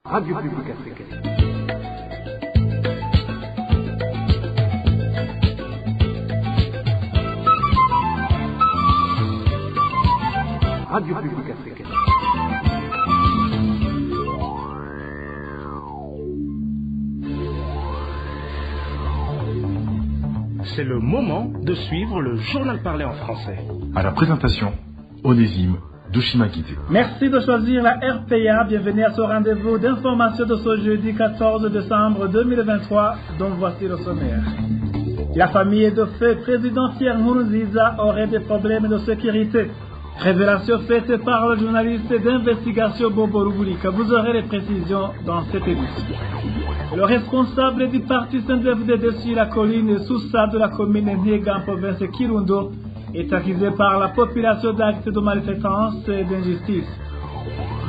Radio Publique Africaine. Radio Publique Africaine. C'est le moment de suivre le journal parlé en français. À la présentation, Onésime Douchimakite. Merci de choisir la RPA. Bienvenue à ce rendez-vous d'information de ce jeudi 14 décembre 2023, dont voici le sommaire. La famille de feu président Pierre Nkurunziza aurait des problèmes de sécurité. Révélation faite par le journaliste d'investigation Bobo Rugurika. Vous aurez les précisions dans cette émission. Le responsable du parti CNDD-FDD sur la colline Soussa de la commune Niega en province Kirundo est accusé par la population d'actes de malfaitance et d'injustice.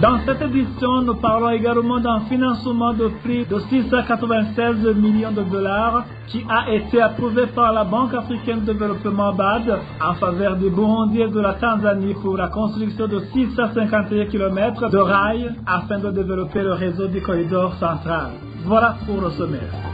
Dans cette édition, nous parlons également d'un financement de prix de 696 millions de dollars qui a été approuvé par la Banque africaine de développement BAD en faveur du Burundi et de la Tanzanie pour la construction de 651 km de rails afin de développer le réseau du corridor central. Voilà pour le sommaire.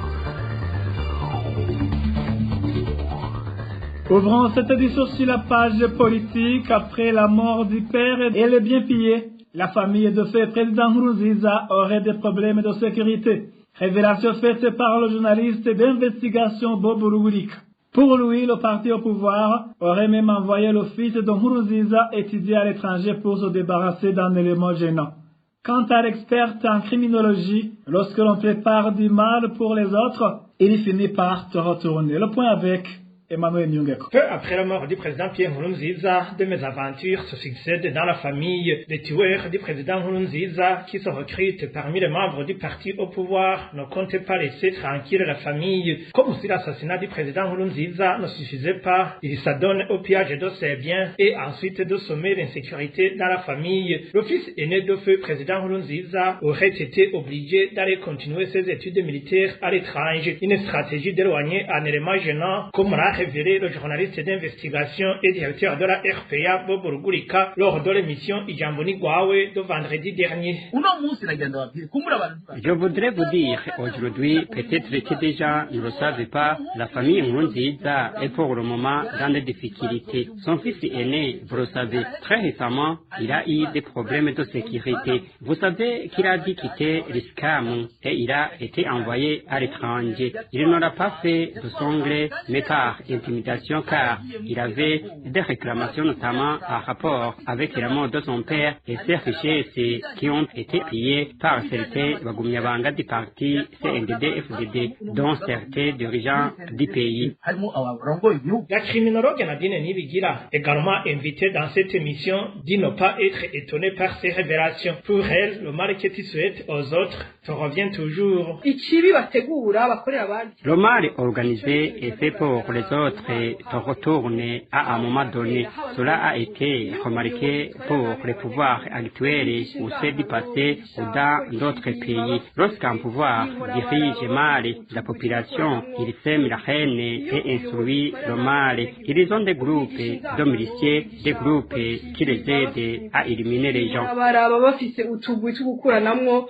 Ouvrons cette édition sur la page politique. Après la mort du père et les biens pillés, la famille de feu président Nkurunziza aurait des problèmes de sécurité. Révélation faite par le journaliste d'investigation Bob Rugurika. Pour lui, le parti au pouvoir aurait même envoyé le fils de Nkurunziza étudier à l'étranger pour se débarrasser d'un élément gênant. Quant à l'experte en criminologie, lorsque l'on prépare du mal pour les autres, il finit par te retourner. Le point avec Emmanuel Nyungeko. Peu après la mort du président Pierre Nkurunziza, de mésaventures se succèdent dans la famille. Les tueurs du président Nkurunziza, qui se recrutent parmi les membres du parti au pouvoir, ne comptent pas laisser tranquille la famille. Comme si l'assassinat du président Nkurunziza ne suffisait pas, ils s'adonnent au pillage de ses biens et ensuite de sommer l'insécurité dans la famille. Le fils aîné de feu président Nkurunziza aurait été obligé d'aller continuer ses études militaires à l'étranger. Une stratégie d'éloigner un élément gênant, comme l'a révélé le journaliste d'investigation et directeur de la RPA Bobo Rugurika lors de l'émission Ijamboni Gwawe de vendredi dernier. Je voudrais vous dire aujourd'hui, peut-être que déjà ne le savez pas, la famille Nkurunziza est pour le moment dans des difficultés. Son fils aîné, vous le savez, très récemment, il a eu des problèmes de sécurité. Vous savez qu'il a dû quitter l'ISCAM et il a été envoyé à l'étranger. Il ne l'a pas fait de son gré, mais par intimidation car il avait des réclamations notamment en rapport avec la mort de son père et ses richesses qui ont été pillées par certains Bagumyabanga du parti CNDD-FDD, dont certains dirigeants du pays. La criminologue Nadine Nibigira, également invitée dans cette émission, dit ne pas être étonnée par ces révélations. Pour elle, le mal que tu souhaites aux autres te revient toujours. Le mal organisé est fait pour les autres te retourne à un moment donné. Cela a été remarqué pour les pouvoirs actuels ou ceux du passé ou dans d'autres pays. Lorsqu'un pouvoir dirige mal la population, il sème la haine et instruit le mal. Ils ont des groupes de miliciens, des groupes qui les aident à éliminer les gens.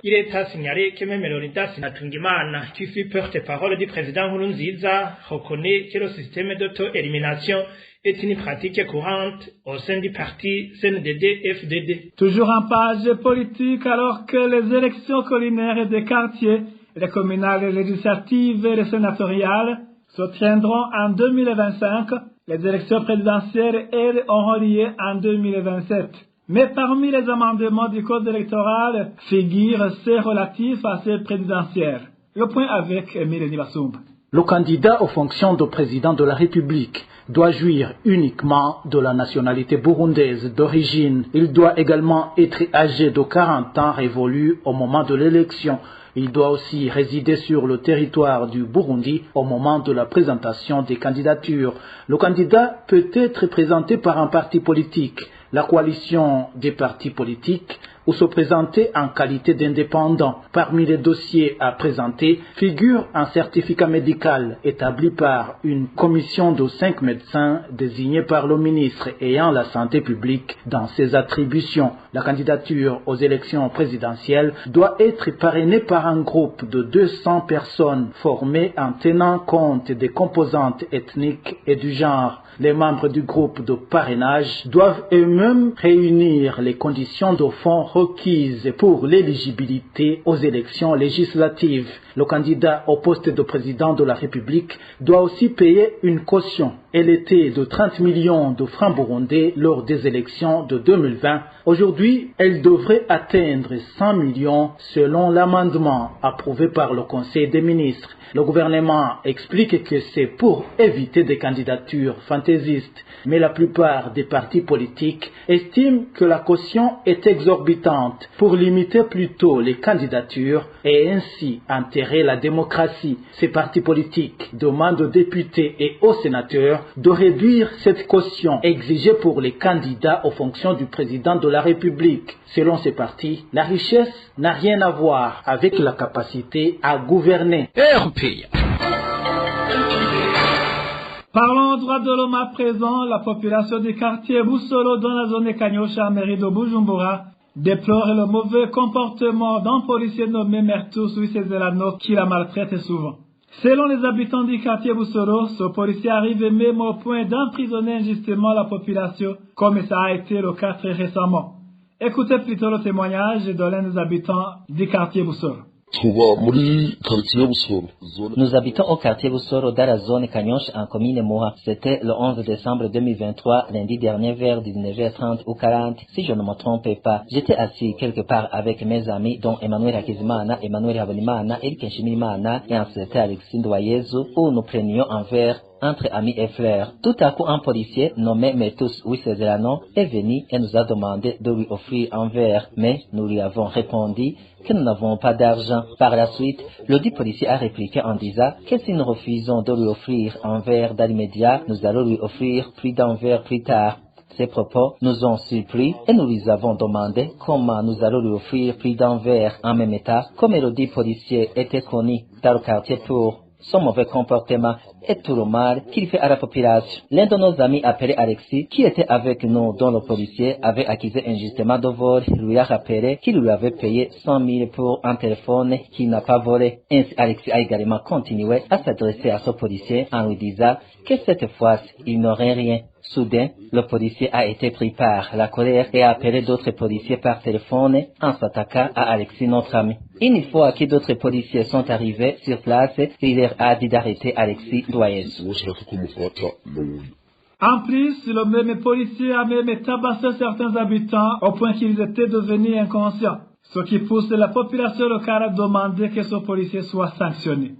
Il est à signaler que même Leonidas Natungimana, qui fut porte-parole du président Nkurunziza, reconnaît que le système d'auto-élimination est une pratique courante au sein du parti CNDD-FDD. Toujours en page politique, alors que les élections collinaires des quartiers, les communales, les législatives et les sénatoriales se tiendront en 2025, les élections présidentielles, elles, auront lieu en 2027. Mais parmi les amendements du code électoral figurent ceux relatifs à cette présidentielle. Le point avec Emile Nibasumba. Le candidat aux fonctions de président de la République doit jouir uniquement de la nationalité burundaise d'origine. Il doit également être âgé de 40 ans révolus au moment de l'élection. Il doit aussi résider sur le territoire du Burundi au moment de la présentation des candidatures. Le candidat peut être présenté par un parti politique, la coalition des partis politiques, ou se présenter en qualité d'indépendant. Parmi les dossiers à présenter figure un certificat médical établi par une commission de 5 médecins désignés par le ministre ayant la santé publique dans ses attributions. La candidature aux élections présidentielles doit être parrainée par un groupe de 200 personnes formées en tenant compte des composantes ethniques et du genre. Les membres du groupe de parrainage doivent eux-mêmes réunir les conditions de fond requises pour l'éligibilité aux élections législatives. Le candidat au poste de président de la République doit aussi payer une caution. Elle était de 30 millions de francs burundais lors des élections de 2020. Aujourd'hui, elle devrait atteindre 100 millions selon l'amendement approuvé par le Conseil des ministres. Le gouvernement explique que c'est pour éviter des candidatures fantaisistes, mais la plupart des partis politiques estiment que la caution est exorbitante pour limiter plutôt les candidatures et ainsi enterrer la démocratie. Ces partis politiques demandent aux députés et aux sénateurs de réduire cette caution exigée pour les candidats aux fonctions du président de la République. Selon ces partis, la richesse n'a rien à voir avec la capacité à gouverner. Parlons droit de l'homme à présent. La population du quartier Busolo dans la zone Kanyosha, mairie de Bujumbura, déplore le mauvais comportement d'un policier nommé Mertus Wisezelano qui la maltraite souvent. Selon les habitants du quartier Busolo, ce policier arrive même au point d'emprisonner injustement la population, comme ça a été le cas très récemment. Écoutez plutôt le témoignage de l'un des habitants du quartier Busolo. Nous habitons au quartier Busoro dans la zone Kanyosha en commune Moha. C'était le 11 décembre 2023, lundi dernier vers 19h30 ou 40, si je ne me trompe pas. J'étais assis quelque part avec mes amis dont Emmanuel Hakizimana, Emmanuel Habonimana, Eric Nshimirimana et un certain Alexis Ndoyezu où nous prenions un verre entre amis et frères. Tout à coup, un policier nommé Mertus Wisezelano est venu et nous a demandé de lui offrir un verre, mais nous lui avons répondu que nous n'avons pas d'argent. Par la suite, le dit policier a répliqué en disant que si nous refusons de lui offrir un verre dans l'immédiat, nous allons lui offrir plus d'un verre plus tard. Ces propos nous ont surpris et nous lui avons demandé comment nous allons lui offrir plus d'un verre en même état, comme le dit policier était connu dans le quartier pour son mauvais comportement et tout le mal qu'il fait à la population. L'un de nos amis appelé Alexis, qui était avec nous dont le policier avait accusé injustement de vol, lui a rappelé qu'il lui avait payé 100 000 pour un téléphone qu'il n'a pas volé. Ainsi, Alexis a également continué à s'adresser à ce policier en lui disant que cette fois-ci, il n'aurait rien. Soudain, le policier a été pris par la colère et a appelé d'autres policiers par téléphone en s'attaquant à Alexis, notre ami. Une fois que d'autres policiers sont arrivés sur place, il leur a dit d'arrêter Alexis Ndoyezu. En plus, le même policier a même tabassé certains habitants au point qu'ils étaient devenus inconscients, ce qui pousse la population locale à demander que ce policier soit sanctionné.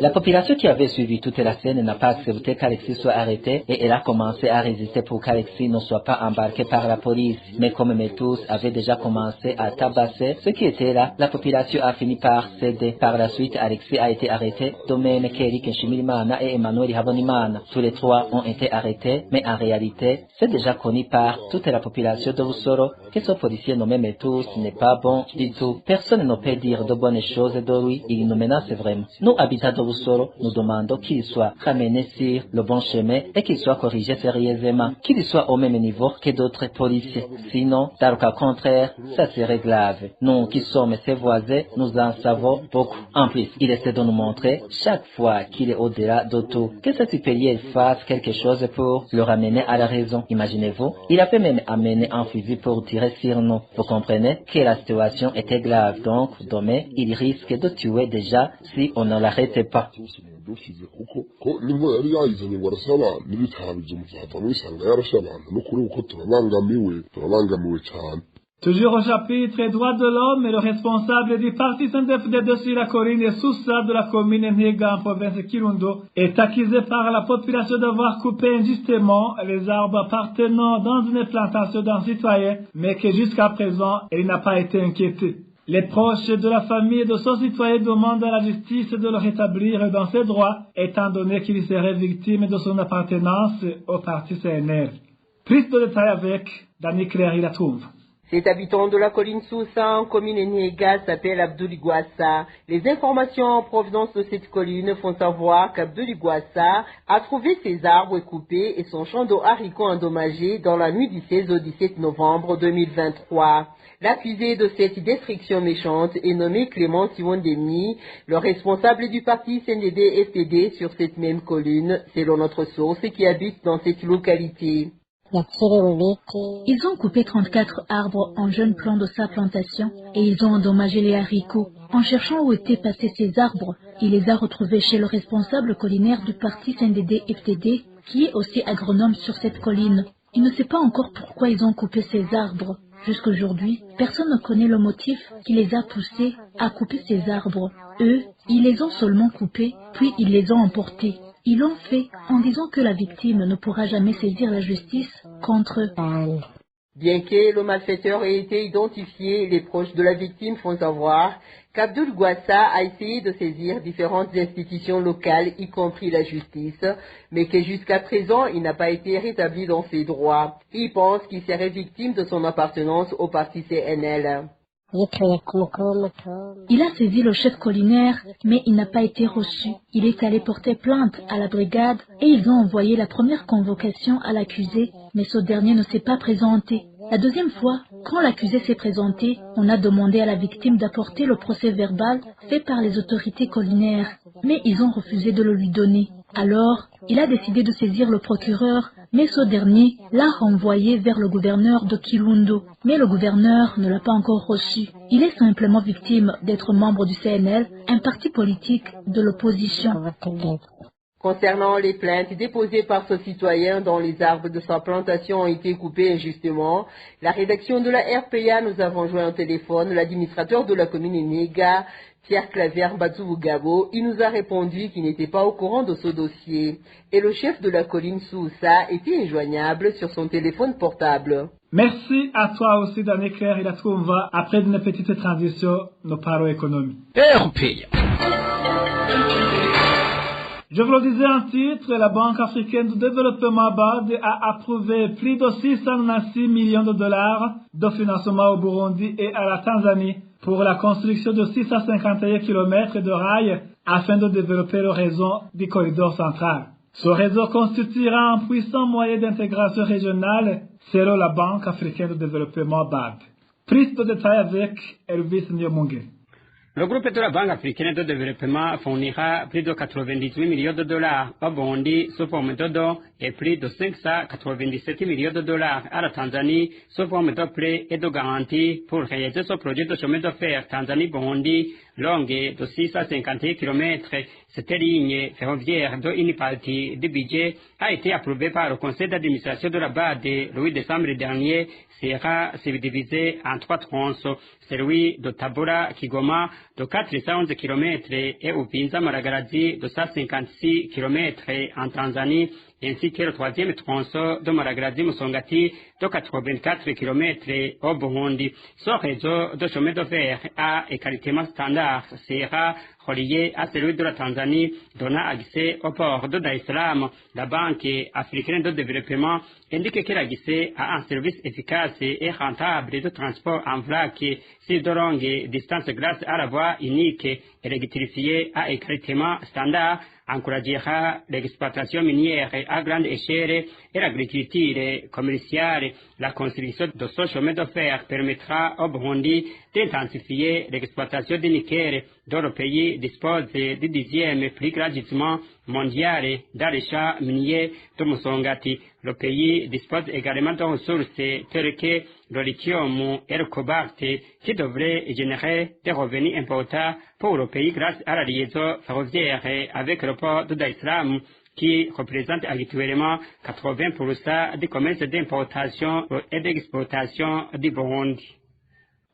La population qui avait suivi toute la scène n'a pas accepté qu'Alexis soit arrêté et elle a commencé à résister pour qu'Alexis ne soit pas embarqué par la police. Mais comme Mertus avait déjà commencé à tabasser ceux qui étaient là, la population a fini par céder. Par la suite, Alexis a été arrêté, de même qu'Eric Nshimirimana et Emmanuel Habonimana. Tous les trois ont été arrêtés, mais en réalité, c'est déjà connu par toute la population de Busoro que ce policier nommé Mertus n'est pas bon du tout. Personne ne peut dire de bonnes choses de lui, il nous menace vraiment. Nous, habitants de Busoro, nous demandons qu'il soit ramené sur le bon chemin et qu'il soit corrigé sérieusement, qu'il soit au même niveau que d'autres policiers. Sinon, dans le cas contraire, ça serait grave. Nous qui sommes ses voisins, nous en savons beaucoup. En plus, il essaie de nous montrer, chaque fois qu'il est au-delà de tout, que ce supérieur fasse quelque chose pour le ramener à la raison. Imaginez-vous, il a fait même amener un fusil pour tirer sur nous. Vous comprenez que la situation était grave, donc demain, il risque de tuer déjà si on ne l'arrête pas. Toujours au chapitre droits de l'homme, le responsable du parti CNDD-FDD sur la colline et Sousa de la commune Ntega en province Kirundo est accusé par la population d'avoir coupé injustement les arbres appartenant dans une plantation d'un citoyen, mais que jusqu'à présent, il n'a pas été inquiété. Les proches de la famille de son citoyen demandent à la justice de le rétablir dans ses droits, étant donné qu'il serait victime de son appartenance au parti CNL. Plus de détails avec Dani Claire Latombe. Cet habitant de la colline Sousa en commune Ntega s'appelle Abdoul Igouassa. Les informations en provenance de cette colline font savoir qu'Abdoul Igouassa a trouvé ses arbres coupés et son champ de haricots endommagé dans la nuit du 16 au 17 novembre 2023. L'accusé de cette destruction méchante est nommé Clément Siwondemi, le responsable du parti CNDD-FDD sur cette même colline, selon notre source qui habite dans cette localité. Ils ont coupé 34 arbres en jeunes plants de sa plantation et ils ont endommagé les haricots. En cherchant où étaient passés ces arbres, il les a retrouvés chez le responsable collinaire du parti CNDD-FDD, qui est aussi agronome sur cette colline. Il ne sait pas encore pourquoi ils ont coupé ces arbres. Jusqu'aujourd'hui, personne ne connaît le motif qui les a poussés à couper ces arbres. Eux, ils les ont seulement coupés, puis ils les ont emportés. Ils l'ont fait en disant que la victime ne pourra jamais saisir la justice contre eux. Bien que le malfaiteur ait été identifié, les proches de la victime font savoir qu'Abdoul Igouassa a essayé de saisir différentes institutions locales, y compris la justice, mais que jusqu'à présent, il n'a pas été rétabli dans ses droits. Il pense qu'il serait victime de son appartenance au parti CNL. Il a saisi le chef collinaire, mais il n'a pas été reçu. Il est allé porter plainte à la brigade et ils ont envoyé la première convocation à l'accusé, mais ce dernier ne s'est pas présenté. La deuxième fois, quand l'accusé s'est présenté, on a demandé à la victime d'apporter le procès verbal fait par les autorités collinaires, mais ils ont refusé de le lui donner. Alors, il a décidé de saisir le procureur, mais ce dernier l'a renvoyé vers le gouverneur de Kirundo. Mais le gouverneur ne l'a pas encore reçu. Il est simplement victime d'être membre du CNL, un parti politique de l'opposition. Concernant les plaintes déposées par ce citoyen dont les arbres de sa plantation ont été coupés injustement, la rédaction de la RPA nous avons joint au téléphone l'administrateur de la commune Ntega, Pierre Claver Bazougabo. Il nous a répondu qu'il n'était pas au courant de ce dossier. Et le chef de la colline Sousa était injoignable sur son téléphone portable. Merci à toi aussi, Dani Claire Latombe. Après une petite transition, nous parlons économie. RPA. Je vous le disais en titre, la Banque africaine de développement BAD a approuvé plus de 696 millions de dollars de financement au Burundi et à la Tanzanie pour la construction de 651 km de rails afin de développer le réseau du corridor central. Ce réseau constituera un puissant moyen d'intégration régionale selon la Banque africaine de développement BAD. Plus de détails avec Elvis Nyomunge. Le groupe de la Banque africaine de développement fournira plus de 98 millions de dollars au Burundi sous forme de dons et plus de 597 millions de dollars à la Tanzanie sous forme de prêts et de garanties pour réaliser ce projet de chemin de fer Tanzanie-Burundi longue de 651 km. Cette ligne ferroviaire de une partie du budget a été approuvée par le conseil d'administration de la BAD le 8 décembre dernier, sera subdivisé en 3 tronçons, celui de Tabora Kigoma de 411 km et Upinza Malagaradi de 156 km en Tanzanie, ainsi que le troisième tronçon de Malagaradi Musongati de 84 km au Burundi. Ce réseau de chemin de fer à écartement standard sera relié à celui de la Tanzanie, donnant accès au port de Dar es Salaam. La Banque africaine de développement indique qu'elle a accès à un service efficace et rentable de transport en vrac sur de longues distances grâce à la voie unique électrifiée à écartement standard, encouragera l'exploitation minière à grande échelle et l'agriculture commerciale. La construction de ce chemin de fer permettra au Burundi d'intensifier l'exploitation du nickel, dont le pays dispose du 10e plus grand gisement mondial dans les champs miniers de Musongati. Le pays dispose également de ressources telles que le lithium et le cobalt qui devraient générer des revenus importants pour le pays grâce à la liaison ferroviaire avec le port de Dar es Salaam qui représente actuellement 80% du commerce d'importation et d'exportation du Burundi.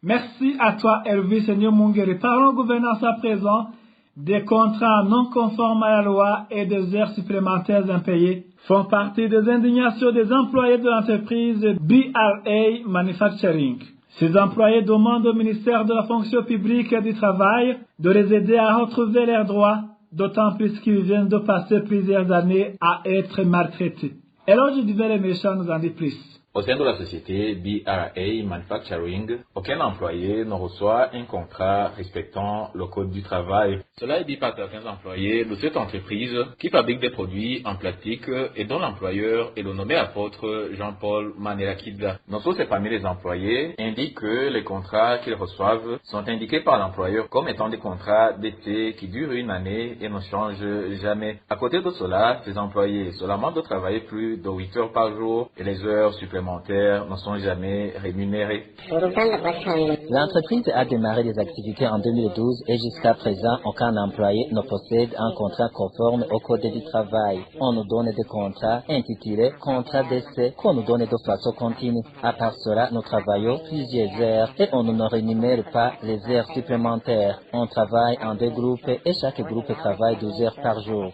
Merci à toi, Elvis Nyomungeri. Parlons gouvernance à présent. Des contrats non conformes à la loi et des heures supplémentaires impayées font partie des indignations des employés de l'entreprise BRA Manufacturing. Ces employés demandent au ministère de la fonction publique et du travail de les aider à retrouver leurs droits, d'autant plus qu'ils viennent de passer plusieurs années à être maltraités. Eloge Divers Méchant nous en dit plus. Au sein de la société BRA Manufacturing, aucun employé ne reçoit un contrat respectant le code du travail. Cela est dit par certains employés de cette entreprise qui fabrique des produits en plastique et dont l'employeur est le nommé apôtre Jean-Paul Manelakidza. Nos sources parmi les employés indiquent que les contrats qu'ils reçoivent sont indiqués par l'employeur comme étant des contrats d'été qui durent une année et ne changent jamais. À côté de cela, ces employés se lamentent de travailler plus de 8 heures par jour et les heures supplémentaires ne sont jamais rémunérés. L'entreprise a démarré des activités en 2012 et jusqu'à présent, aucun employé ne possède un contrat conforme au code du travail. On nous donne des contrats intitulés contrat d'essai qu'on nous donne de façon continue. À part cela, nous travaillons plusieurs heures et on ne rémunère pas les heures supplémentaires. On travaille en 2 groupes et chaque groupe travaille 12 heures par jour.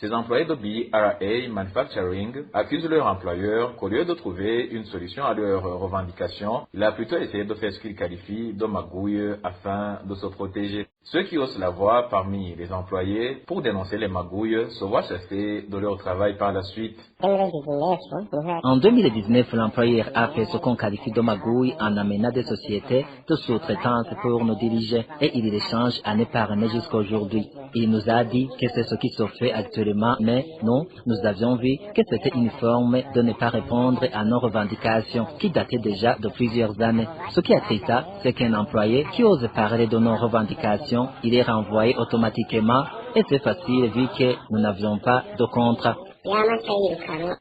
Ces employés de BRA Manufacturing accusent leur employeur qu'au lieu de trouver une solution à leurs revendications, il a plutôt essayé de faire ce qu'il qualifie de magouille afin de se protéger. Ceux qui haussent la voix parmi les employés pour dénoncer les magouilles se voient chassés de leur travail par la suite. En 2019, l'employeur a fait ce qu'on qualifie de magouille en amenant des sociétés de sous-traitance pour nous diriger et il les change année par année jusqu'à aujourd'hui. Il nous a dit que c'est ce qui se fait actuellement, mais nous avions vu que c'était une forme de ne pas répondre à nos revendications qui dataient déjà de plusieurs années. Ce qui est triste, c'est qu'un employé qui ose parler de nos revendications, il est renvoyé automatiquement et c'est facile vu que nous n'avions pas de contrat.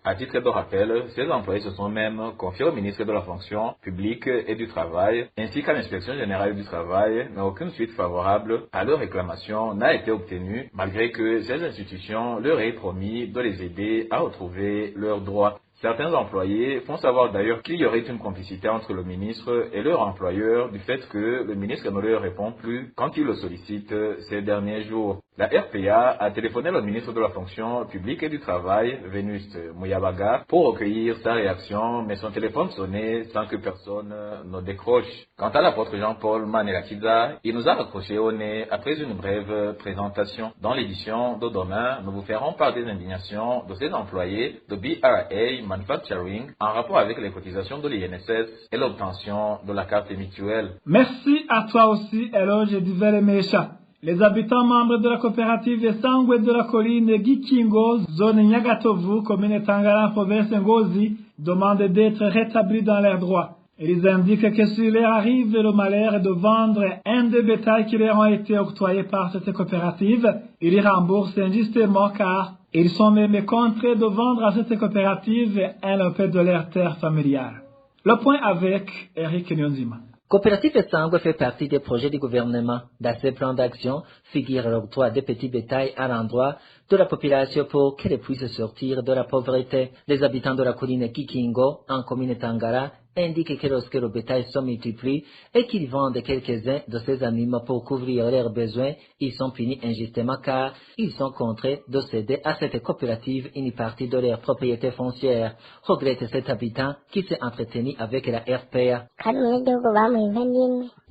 À titre de rappel, ces employés se sont même confiés au ministre de la fonction publique et du travail, ainsi qu'à l'inspection générale du travail, mais aucune suite favorable à leur réclamation n'a été obtenue, malgré que ces institutions leur aient promis de les aider à retrouver leurs droits. Certains employés font savoir d'ailleurs qu'il y aurait une complicité entre le ministre et leur employeur du fait que le ministre ne leur répond plus quand il le sollicite ces derniers jours. La RPA a téléphoné au ministre de la fonction publique et du travail, Vénuste Muyabaga, pour recueillir sa réaction, mais son téléphone sonnait sans que personne ne décroche. Quant à l'apôtre Jean-Paul Manelakidza, il nous a raccroché au nez après une brève présentation. Dans l'édition de demain, nous vous ferons part des indignations de ces employés de BRA Manufacturing en rapport avec les cotisations de l'INSS et l'obtention de la carte mutuelle. Merci à toi aussi, Eloge Divers Méchant. Les habitants membres de la coopérative Sangwe de la colline Gikingo, zone Nyagatovu, commune Tangara, province Ngozi, demandent d'être rétablis dans leurs droits. Ils indiquent que s'il leur arrive le malheur de vendre un des bétails qui leur ont été octroyés par cette coopérative, ils y remboursent injustement car ils sont même contraints de vendre à cette coopérative un peu de leur terre familiale. Le point avec Eric Nyonzima. Coopérative Sangwe fait partie des projets du gouvernement. Dans ces plans d'action figure l'octroi des petits bétails à l'endroit de la population pour qu'elle puisse sortir de la pauvreté. Les habitants de la colline Kikingo, en commune Tangara, indiquent que lorsque le bétail se multiplie et qu'ils vendent quelques-uns de ces animaux pour couvrir leurs besoins, ils sont punis injustement car ils sont contraints de céder à cette coopérative une partie de leur propriété foncière. Regrette cet habitant qui s'est entretenu avec la RPA.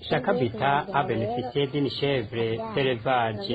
Chaque habitat a bénéficié d'une chèvre d'élevage. Si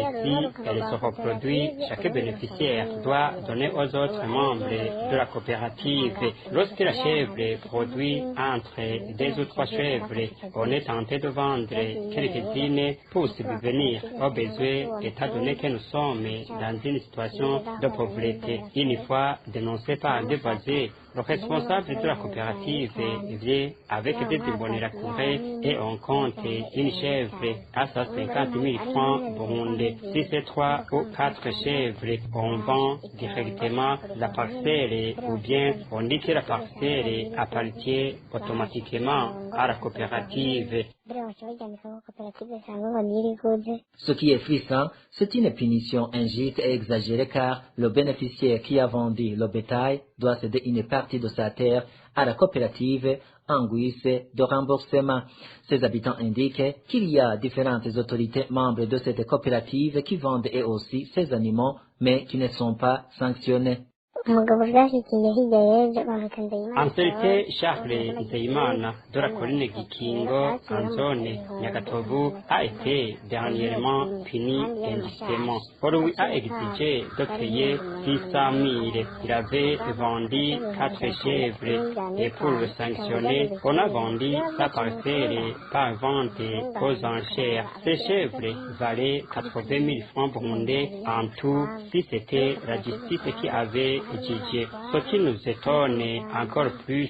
elle se reproduit, chaque bénéficiaire doit donner aux autres membres de la coopérative. Lorsque la chèvre produit entre 2 ou 3 chèvres, on est tenté de vendre quelques-unes pour subvenir aux besoins, étant donné que nous sommes dans une situation de pauvreté. Une fois dénoncé par des voisins, le responsable de la coopérative vient avec des débonnaires courés et on compte une chèvre à 150 000 francs burundais. Si c'est 3 ou 4 chèvres, on vend directement la parcelle ou bien on dit que la parcelle appartient automatiquement à la coopérative. Ce qui est frisant, c'est une punition injuste et exagérée car le bénéficiaire qui a vendu le bétail doit céder une part partie de sa terre à la coopérative en guise de remboursement. Ces habitants indiquent qu'il y a différentes autorités membres de cette coopérative qui vendent eux aussi ces animaux, mais qui ne sont pas sanctionnés. Anselite Charles Nzeyimana de la colline Gikingo en zone Nyagatovu a été dernièrement puni injustement. Pour lui a exigé de payer 600 000. Il avait vendu 4 chèvres et pour le sanctionner, on a vendu sa parcelle par vente aux enchères. Ces chèvres valaient 80 000 francs burundais en tout si c'était la justice qui avait jugé. Ce qui nous étonne encore plus,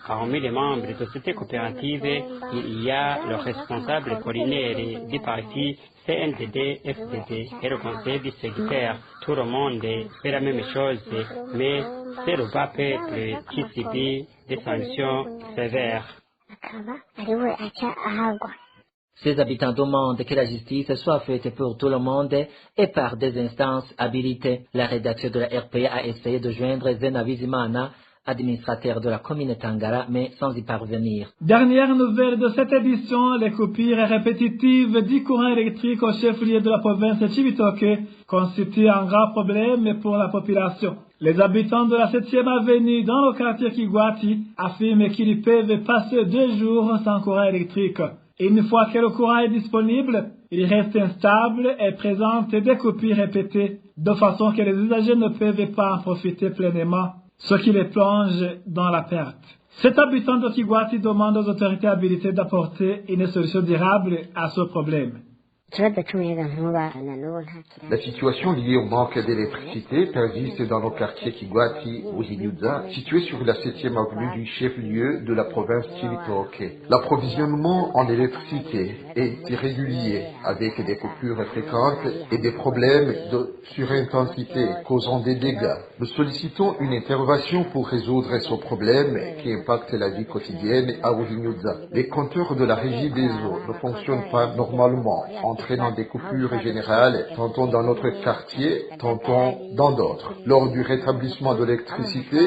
parmi les membres de cette coopérative, il y a le responsable collinaire du parti CNDD-FDD et le conseil du secrétaire. Tout le monde fait la même chose, mais c'est le bas peuple qui subit des sanctions sévères. Ces habitants demandent que la justice soit faite pour tout le monde et par des instances habilitées. La rédaction de la RPA a essayé de joindre Zena Vizimana, administrateur de la commune Tangara, mais sans y parvenir. Dernière nouvelle de cette édition, les coupures répétitives du courant électrique au chef-lieu de la province de Cibitoke constituent un grave problème pour la population. Les habitants de la 7e avenue dans le quartier Kigwati affirment qu'ils peuvent passer 2 jours sans courant électrique. Une fois que le courant est disponible, il reste instable et présente des coupures répétées, de façon que les usagers ne peuvent pas en profiter pleinement, ce qui les plonge dans la perte. Cet habitant de Kigwati demande aux autorités habilitées d'apporter une solution durable à ce problème. La situation liée au manque d'électricité persiste dans nos quartiers Kigwati ou Hinyuza, situés sur la 7e avenue du chef-lieu de la province Cibitoke. L'approvisionnement en électricité est irrégulier, avec des coupures fréquentes et des problèmes de surintensité causant des dégâts. Nous sollicitons une intervention pour résoudre ce problème qui impacte la vie quotidienne à Hinyuza. Les compteurs de la régie des eaux ne fonctionnent pas normalement, entraînant des coupures générales, tantôt dans notre quartier, tantôt dans d'autres. Lors du rétablissement de l'électricité,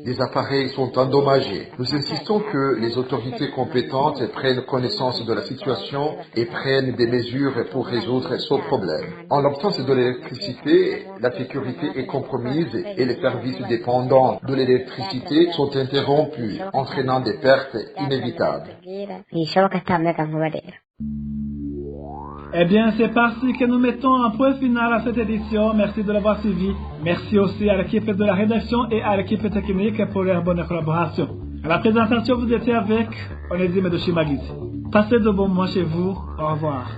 des appareils sont endommagés. Nous insistons que les autorités compétentes prennent connaissance de la situation et prennent des mesures pour résoudre ce problème. En l'absence de l'électricité, la sécurité est compromise et les services dépendants de l'électricité sont interrompus, entraînant des pertes inévitables. Eh bien, c'est parti que nous mettons un point final à cette édition. Merci de l'avoir suivi. Merci aussi à l'équipe de la rédaction et à l'équipe technique pour leur bonne collaboration. À la présentation, vous étiez avec Onésime de Chimagizi. Passez de bons mois chez vous. Au revoir.